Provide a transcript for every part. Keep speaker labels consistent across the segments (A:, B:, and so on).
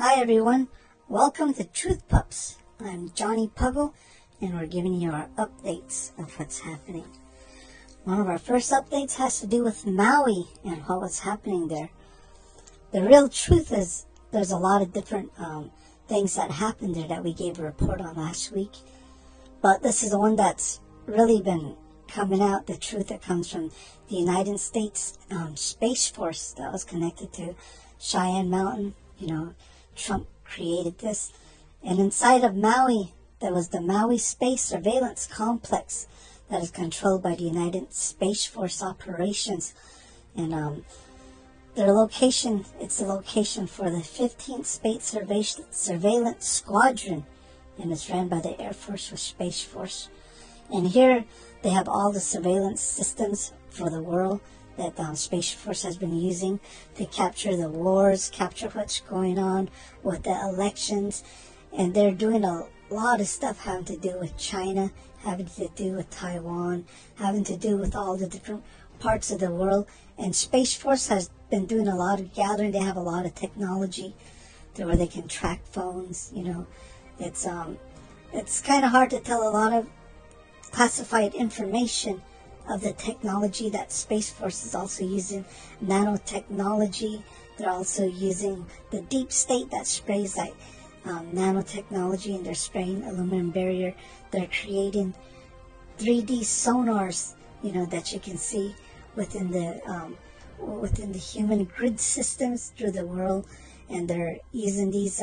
A: Hi everyone, welcome to Truth Pups. I'm Johnny Puggle and we're giving you our updates of what's happening. One of our first updates has to do with Maui and what was happening there. The real truth is there's a lot of different things that happened there that we gave a report on last week. But this is the one that's really been coming out, the truth that comes from the United States Space Force that was connected to Cheyenne Mountain. Trump created this. And inside of Maui, there was the Maui Space Surveillance Complex that is controlled by the United Space Force Operations. And their location, it's the location for the 15th Space Surveillance Squadron. And it's ran by the Air Force or Space Force. And here they have all the surveillance systems for the world that Space Force has been using to capture the wars, capture what's going on with the elections. And they're doing a lot of stuff having to do with China, having to do with Taiwan, having to do with all the different parts of the world. And Space Force has been doing a lot of gathering. They have a lot of technology to where they can track phones. It's kind of hard to tell a lot of classified information of the technology that Space Force is also using. Nanotechnology. They're also using the deep state that sprays like nanotechnology, and they're spraying aluminum barrier. They're creating 3D sonars, that you can see within the human grid systems through the world, and they're using these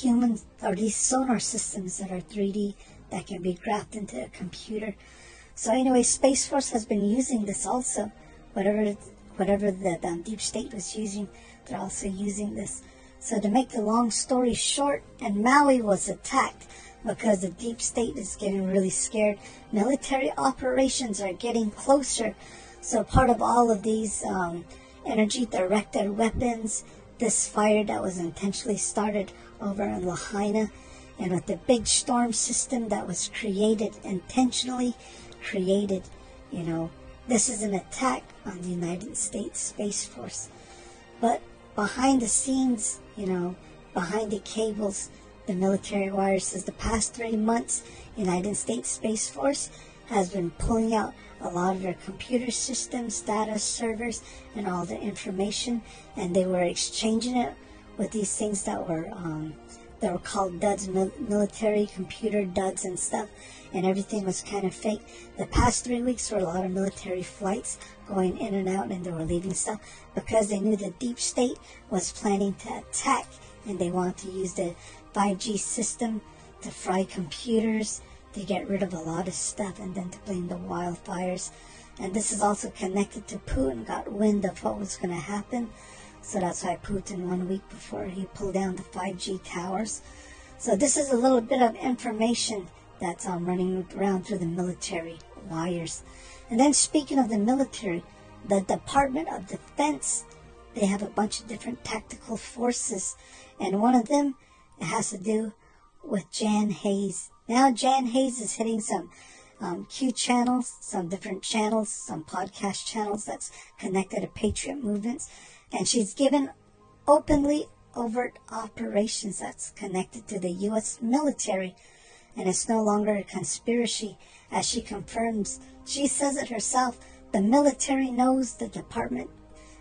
A: human or these sonar systems that are 3D that can be graphed into a computer. So anyway, Space Force has been using this also. Whatever the deep state was using, they're also using this. So to make the long story short, and Maui was attacked because the deep state is getting really scared. Military operations are getting closer. So part of all of these energy-directed weapons, this fire that was intentionally started over in Lahaina, and with the big storm system that was intentionally created, this is an attack on the United States Space Force. But behind the scenes, behind the cables, the military wire says the past 3 months, United States Space Force has been pulling out a lot of their computer systems, data servers, and all the information, and they were exchanging it with these things that were called duds, military computer duds and stuff, and everything was kind of fake. The past 3 weeks were a lot of military flights going in and out, and they were leaving stuff because they knew the deep state was planning to attack, and they wanted to use the 5G system to fry computers, to get rid of a lot of stuff, and then to blame the wildfires. And this is also connected to Putin got wind of what was going to happen. So that's why Putin 1 week before he pulled down the 5G towers. So this is a little bit of information that's running around through the military wires. And then speaking of the military, the Department of Defense, they have a bunch of different tactical forces. And one of them has to do with Jan Hayes. Now Jan Hayes is hitting some Q channels, some different channels, some podcast channels that's connected to patriot movements. And she's given openly overt operations that's connected to the U.S. military. And it's no longer a conspiracy, as she confirms. She says it herself. The military knows, the Department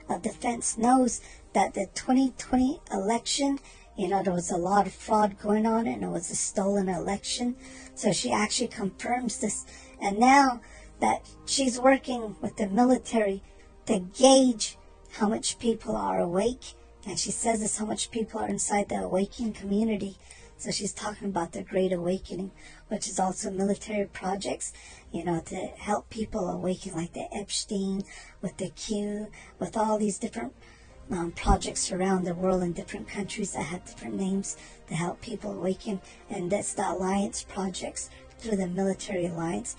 A: of Defense knows that the 2020 election, there was a lot of fraud going on, and it was a stolen election. So she actually confirms this. And now that she's working with the military to gauge how much people are awake, and she says this, how much people are inside the awakening community. So she's talking about the Great Awakening, which is also military projects, to help people awaken, like the Epstein, with the Q, with all these different projects around the world in different countries that have different names to help people awaken. And that's the alliance projects through the military alliance.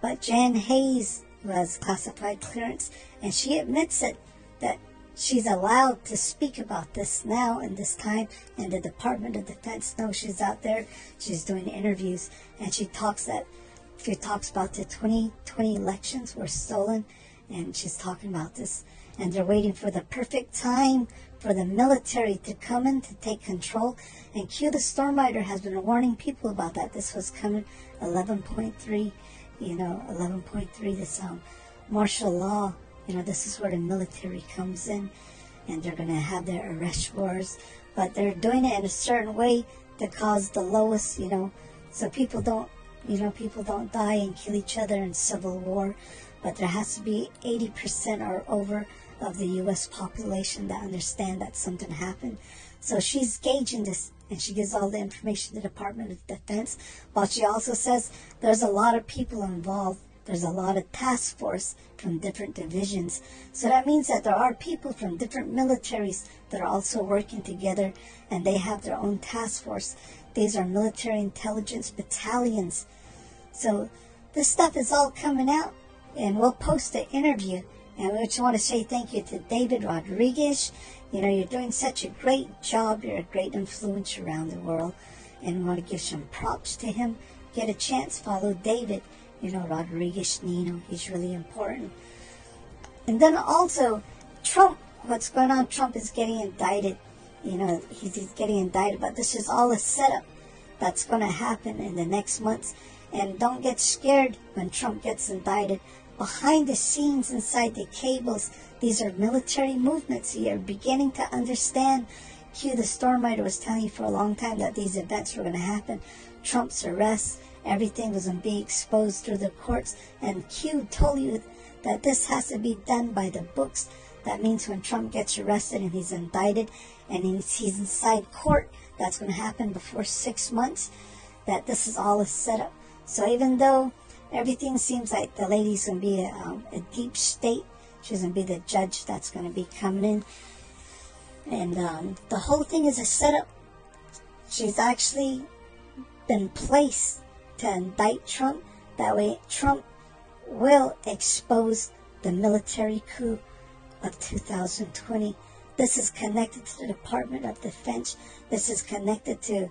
A: But Jan Hayes was classified clearance, and she admits it, that she's allowed to speak about this now in this time, and the Department of Defense knows she's out there. She's doing interviews, and she talks about the 2020 elections were stolen, and she's talking about this. and they're waiting for the perfect time for the military to come in to take control. And Q the Stormrider has been warning people about that. This was coming 11.3, 11.3, this martial law. This is where the military comes in, and they're going to have their arrest wars. But they're doing it in a certain way to cause the lowest, so people don't die and kill each other in civil war. But there has to be 80% or over of the U.S. population that understand that something happened. So she's gauging this, and she gives all the information to the Department of Defense. But she also says there's a lot of people involved. There's a lot of task force from different divisions. So that means that there are people from different militaries that are also working together, and they have their own task force. These are military intelligence battalions. So this stuff is all coming out, and we'll post an interview. And we just want to say thank you to David Rodriguez. You're doing such a great job. You're a great influence around the world, and we want to give some props to him. Get a chance, follow David. Rodriguez Nino, he's really important. And then also, Trump, what's going on? Trump is getting indicted. He's getting indicted, but this is all a setup that's going to happen in the next months. And don't get scared when Trump gets indicted. Behind the scenes, inside the cables, these are military movements. You're beginning to understand. Q the Stormrider was telling you for a long time that these events were going to happen. Trump's arrest, everything was going to be exposed through the courts. And Q told you that this has to be done by the books. That means when Trump gets arrested and he's indicted and he's inside court, that's going to happen before 6 months, that this is all a setup. So even though everything seems like the lady's going to be a deep state, she's going to be the judge that's going to be coming in. And the whole thing is a setup. She's actually been placed to indict Trump. That way Trump will expose the military coup of 2020. This is connected to the Department of Defense. This is connected to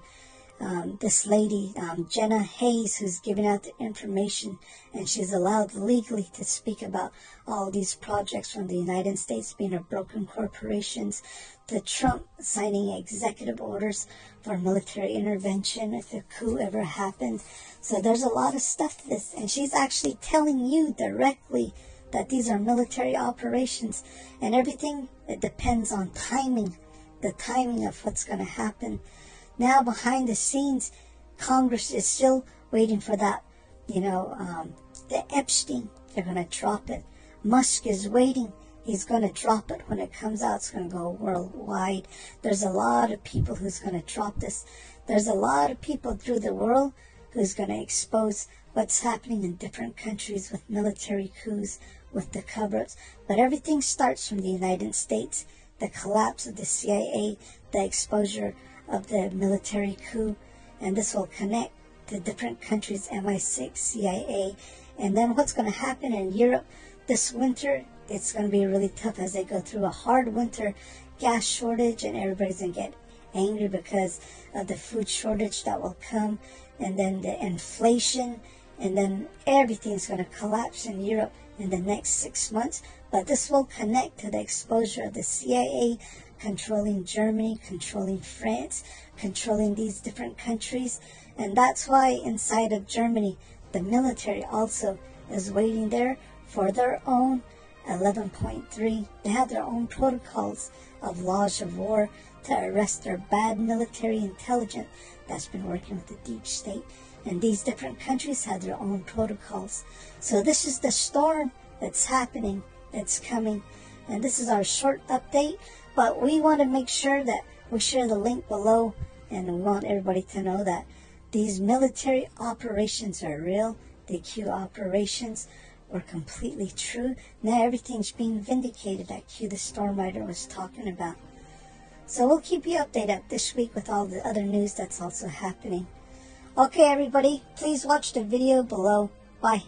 A: this lady, Jenna Hayes, who's giving out the information, and she's allowed legally to speak about all these projects from the United States being a broken corporations, to Trump signing executive orders for military intervention if a coup ever happened. So there's a lot of stuff to this, and she's actually telling you directly that these are military operations, and everything, it depends on timing, the timing of what's going to happen. Now, behind the scenes, Congress is still waiting for that, the Epstein, they're going to drop it. Musk is waiting. He's going to drop it. When it comes out, it's going to go worldwide. There's a lot of people who's going to drop this. There's a lot of people through the world who's going to expose what's happening in different countries with military coups, with the cover-ups. But everything starts from the United States. The collapse of the CIA, the exposure of the military coup, and this will connect to different countries, MI6, CIA. And then what's going to happen in Europe this winter, it's going to be really tough as they go through a hard winter, gas shortage, and everybody's going to get angry because of the food shortage that will come, and then the inflation, and then everything's going to collapse in Europe in the next 6 months. But this will connect to the exposure of the CIA controlling Germany, controlling France, controlling these different countries. And that's why inside of Germany, the military also is waiting there for their own 11.3. They have their own protocols of laws of war to arrest their bad military intelligence that's been working with the deep state. And these different countries have their own protocols. So this is the storm that's happening, that's coming. And this is our short update. But we want to make sure that we share the link below, and we want everybody to know that these military operations are real. The Q operations were completely true. Now everything's being vindicated that Q the Stormrider was talking about. So we'll keep you updated this week with all the other news that's also happening. Okay, everybody, please watch the video below. Bye.